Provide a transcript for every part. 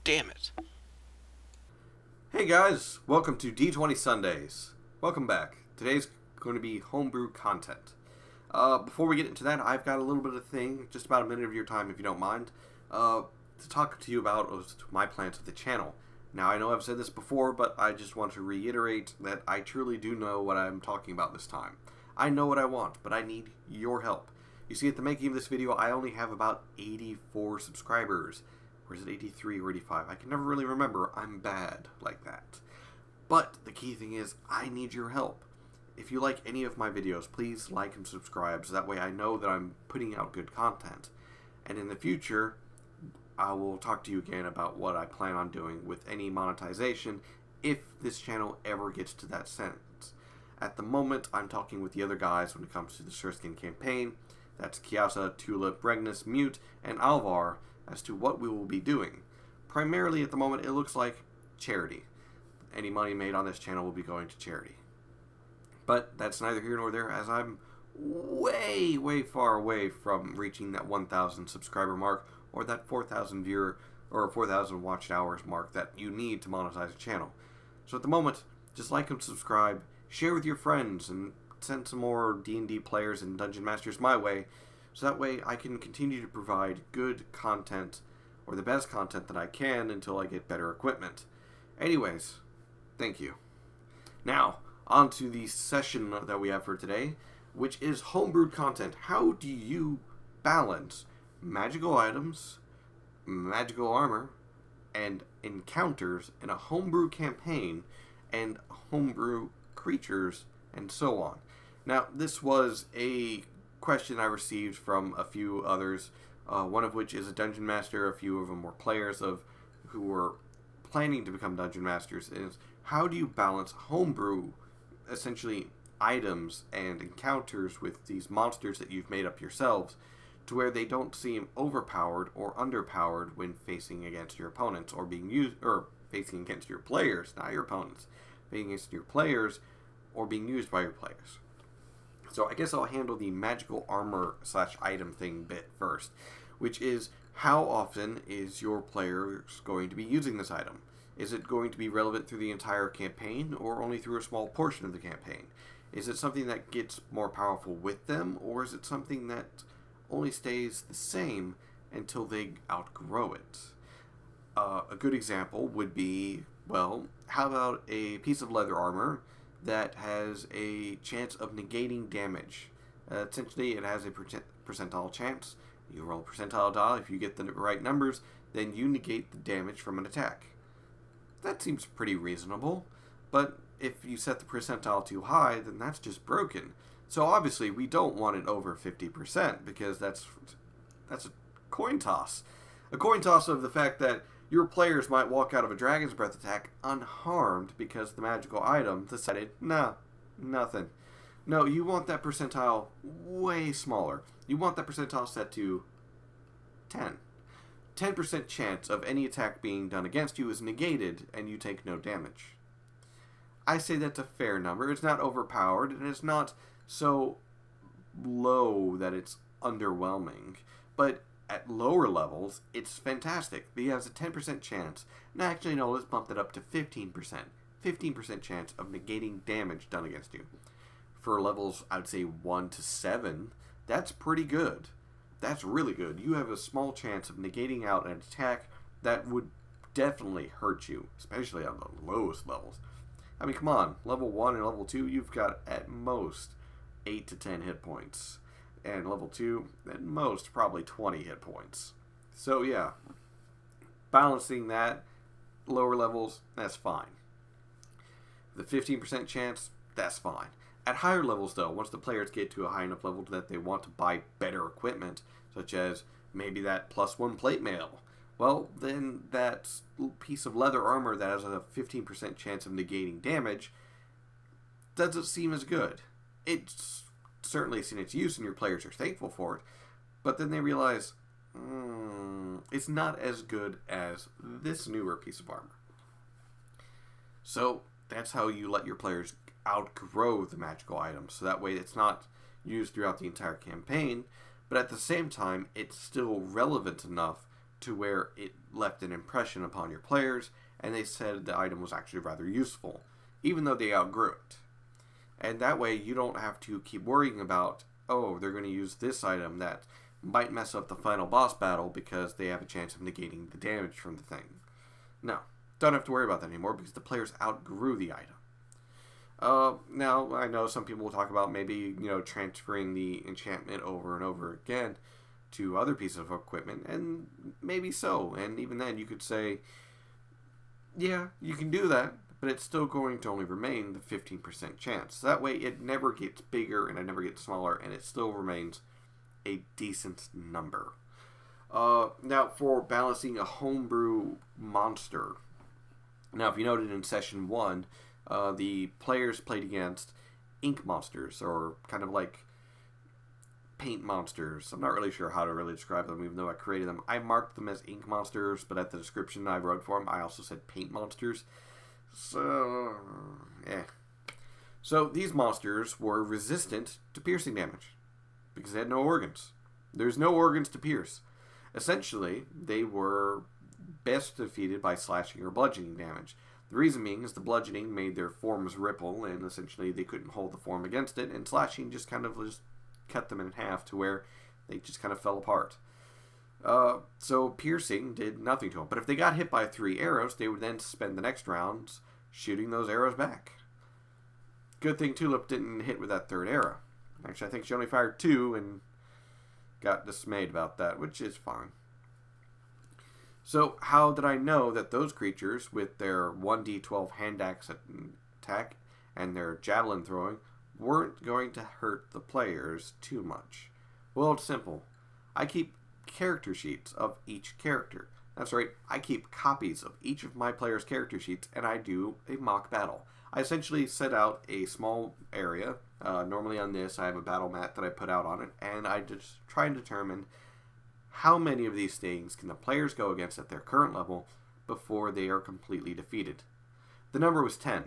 Damn it. Hey guys, welcome to D20 Sundays. Welcome back. Today's going to be homebrew content. Before we get into that, I've got a little bit of thing, just about a minute of your time if you don't mind, to talk to you about my plans with the channel. Now, I know I've said this before, but I just want to reiterate that I truly do know what I'm talking about this time. I know what I want, but I need your help. You see, at the making of this video, I only have about 84 subscribers. Or is it 83 or 85? I can never really remember. I'm bad like that. But the key thing is, I need your help. If you like any of my videos, please like and subscribe, so that way I know that I'm putting out good content. And in the future, I will talk to you again about what I plan on doing with any monetization if this channel ever gets to that sentence. At the moment, I'm talking with the other guys when it comes to the Sureskin campaign. That's Kiasa, Tulip, Regnus, Mute, and Alvar, as to what we will be doing. Primarily at the moment, it looks like charity. Any money made on this channel will be going to charity. But that's neither here nor there, as I'm way far away from reaching that 1,000 subscriber mark or that 4,000 viewer or 4,000 watched hours mark that you need to monetize a channel. So at the moment, just like and subscribe, share with your friends, and send some more D&D players and Dungeon Masters my way, so that way I can continue to provide good content, or the best content that I can, until I get better equipment. Anyways, thank you. Now, on to the session that we have for today, which is homebrewed content. How do you balance magical items, magical armor, and encounters in a homebrew campaign, and homebrew creatures, and so on? Now, this was a question I received from a few others, one of which is a dungeon master. A few of them were players who were planning to become dungeon masters. Is how do you balance homebrew, essentially items and encounters with these monsters that you've made up yourselves, to where they don't seem overpowered or underpowered when facing against your opponents, or being used, or facing against your players, not your opponents, facing against your players, or being used by your players. So I guess I'll handle the magical armor / item thing bit first, which is, how often is your players going to be using this item? Is it going to be relevant through the entire campaign, or only through a small portion of the campaign? Is it something that gets more powerful with them, or is it something that only stays the same until they outgrow it? A good example would be, well, how about a piece of leather armor that has a chance of negating damage? Essentially, it has a percentile chance. You roll a percentile die. If you get the right numbers, then you negate the damage from an attack. That seems pretty reasonable, but if you set the percentile too high, then that's just broken. So obviously, we don't want it over 50%, because that's a coin toss. A coin toss of the fact that your players might walk out of a Dragon's Breath attack unharmed because the magical item decided, nah, nothing. No, you want that percentile way smaller. You want that percentile set to 10. 10% chance of any attack being done against you is negated, and you take no damage. I say that's a fair number. It's not overpowered, and it's not so low that it's underwhelming. But at lower levels, it's fantastic. It has a 10% chance. No, actually, no, let's bump that up to 15%. 15% chance of negating damage done against you. For levels, I'd say 1 to 7, that's pretty good. That's really good. You have a small chance of negating out an attack that would definitely hurt you, especially on the lowest levels. I mean, come on. Level 1 and level 2, you've got at most 8 to 10 hit points. And level 2, at most, probably 20 hit points. So, yeah. Balancing that, lower levels, that's fine. The 15% chance, that's fine. At higher levels, though, once the players get to a high enough level that they want to buy better equipment, such as maybe that +1 plate mail, well, then that piece of leather armor that has a 15% chance of negating damage doesn't seem as good. It's certainly seen its use, and your players are thankful for it, but then they realize, it's not as good as this newer piece of armor. So that's how you let your players outgrow the magical item, so that way it's not used throughout the entire campaign, but at the same time it's still relevant enough to where it left an impression upon your players, and they said the item was actually rather useful, even though they outgrew it. And that way you don't have to keep worrying about, oh, they're going to use this item that might mess up the final boss battle because they have a chance of negating the damage from the thing. No, don't have to worry about that anymore because the players outgrew the item. Now, I know some people will talk about maybe, transferring the enchantment over and over again to other pieces of equipment, and maybe so. And even then, you could say, yeah, you can do that, but it's still going to only remain the 15% chance. That way, it never gets bigger and it never gets smaller, and it still remains a decent number. Now, for balancing a homebrew monster. Now, if you noted in session 1, the players played against ink monsters, or kind of like paint monsters. I'm not really sure how to really describe them, even though I created them. I marked them as ink monsters, but at the description I wrote for them, I also said paint monsters. So, So, these monsters were resistant to piercing damage, because they had no organs. There's no organs to pierce. Essentially, they were best defeated by slashing or bludgeoning damage. The reason being is the bludgeoning made their forms ripple, and essentially they couldn't hold the form against it, and slashing just kind of just cut them in half to where they just kind of fell apart. So piercing did nothing to them. But if they got hit by 3 arrows, they would then spend the next rounds shooting those arrows back. Good thing Tulip didn't hit with that 3rd arrow. Actually, I think she only fired 2 and got dismayed about that, which is fine. So, how did I know that those creatures, with their 1d12 hand axe attack and their javelin throwing, weren't going to hurt the players too much? Well, it's simple. I keep character sheets of each character. That's right, I keep copies of each of my players' character sheets, and I do a mock battle. I essentially set out a small area. Normally on this, I have a battle mat that I put out on it, and I just try and determine how many of these things can the players go against at their current level before they are completely defeated. The number was 10.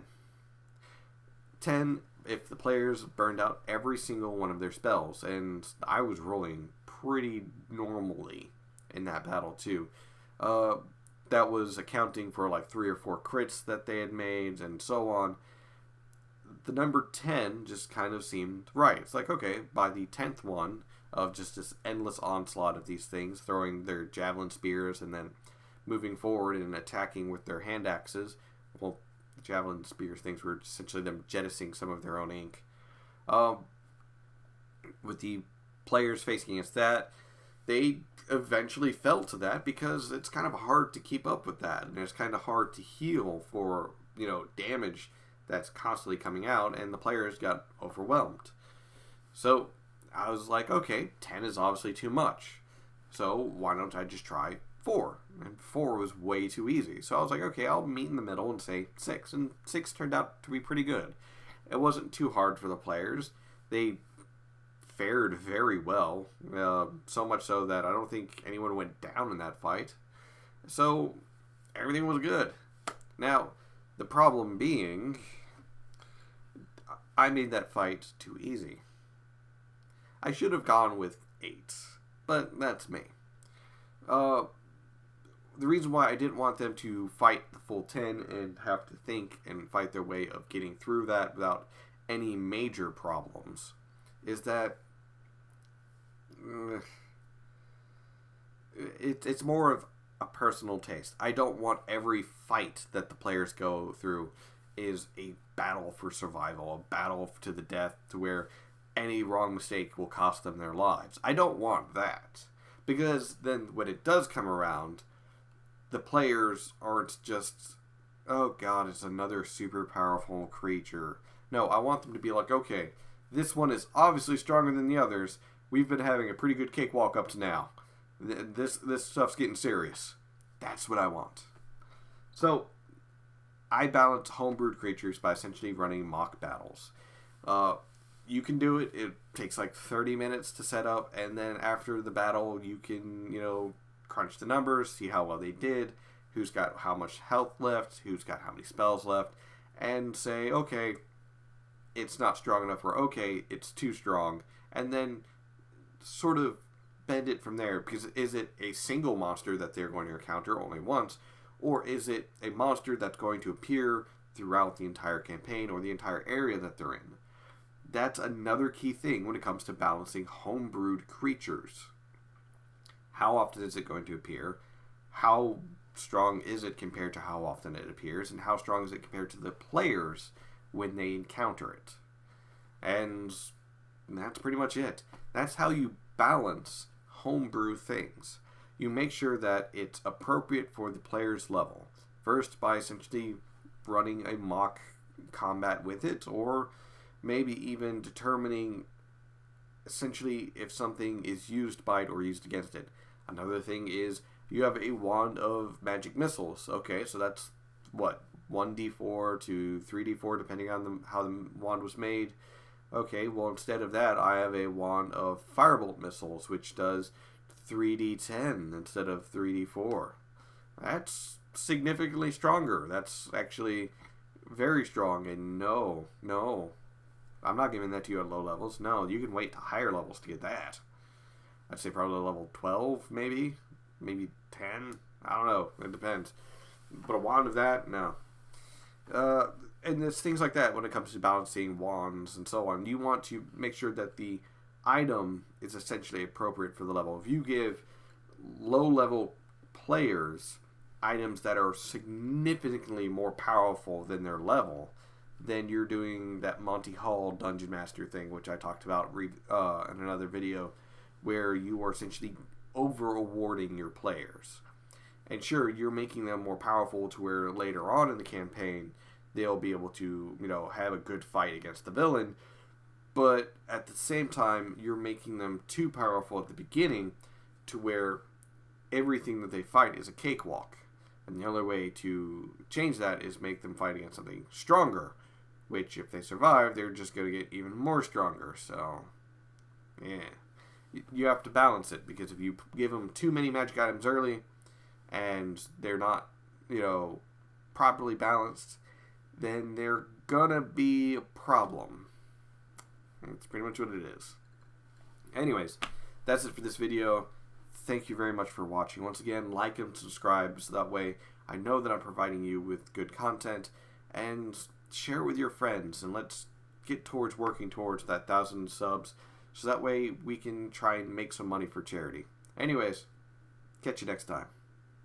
10 if the players burned out every single one of their spells, and I was rolling pretty normally in that battle too. That was accounting for like 3 or 4 crits that they had made and so on. The number 10 just kind of seemed right. It's like, okay, by the 10th one of just this endless onslaught of these things, throwing their javelin spears and then moving forward and attacking with their hand axes. Well, the javelin spears things were essentially them jettisoning some of their own ink. With the players facing against that, they eventually fell to that because it's kind of hard to keep up with that, and it's kind of hard to heal for, damage that's constantly coming out, and the players got overwhelmed. So I was like, okay, 10 is obviously too much, so why don't I just try 4? And 4 was way too easy. So I was like, okay, I'll meet in the middle and say 6, and 6 turned out to be pretty good. It wasn't too hard for the players. They fared very well, so much so that I don't think anyone went down in that fight. So everything was good. Now, the problem being, I made that fight too easy. I should have gone with 8, but that's me. The reason why I didn't want them to fight the full 10 and have to think and fight their way of getting through that without any major problems is that it's more of a personal taste. I don't want every fight that the players go through is a battle for survival, a battle to the death, to where any wrong mistake will cost them their lives. I don't want that, because then when it does come around, the players aren't just, oh god, it's another super powerful creature. No, I want them to be like, okay, this one is obviously stronger than the others. We've been having a pretty good cakewalk up to now. This stuff's getting serious. That's what I want. So, I balance homebrewed creatures by essentially running mock battles. You can do it. It takes like 30 minutes to set up, and then after the battle, you can, crunch the numbers, see how well they did, who's got how much health left, who's got how many spells left, and say, okay, it's not strong enough, or okay, it's too strong, and then sort of bend it from there, because is it a single monster that they're going to encounter only once, or is it a monster that's going to appear throughout the entire campaign or the entire area that they're in? That's another key thing when it comes to balancing homebrewed creatures. How often is it going to appear? How strong is it compared to how often it appears? And how strong is it compared to the players when they encounter it? And that's pretty much it. That's how you balance homebrew things. You make sure that it's appropriate for the player's level. First, by essentially running a mock combat with it, or maybe even determining essentially if something is used by it or used against it. Another thing is you have a wand of magic missiles. Okay, so that's what, 1d4 to 3d4 depending on how the wand was made. Okay, well, instead of that, I have a wand of firebolt missiles, which does 3d10 instead of 3d4. That's significantly stronger. That's actually very strong. And no, I'm not giving that to you at low levels. No, you can wait to higher levels to get that. I'd say probably level 12, maybe 10. I don't know. It depends. But a wand of that, no. And there's things like that when it comes to balancing wands and so on. You want to make sure that the item is essentially appropriate for the level. If you give low-level players items that are significantly more powerful than their level, then you're doing that Monty Hall Dungeon Master thing, which I talked about in another video, where you are essentially over-awarding your players. And sure, you're making them more powerful to where later on in the campaign, they'll be able to, have a good fight against the villain. But at the same time, you're making them too powerful at the beginning to where everything that they fight is a cakewalk. And the only way to change that is make them fight against something stronger, which if they survive, they're just going to get even more stronger. So, yeah. You have to balance it, because if you give them too many magic items early and they're not, properly balanced, then they're gonna be a problem. That's pretty much what it is. Anyways, that's it for this video. Thank you very much for watching. Once again, like and subscribe so that way I know that I'm providing you with good content, and share it with your friends, and let's get working towards that 1,000 subs so that way we can try and make some money for charity. Anyways, catch you next time.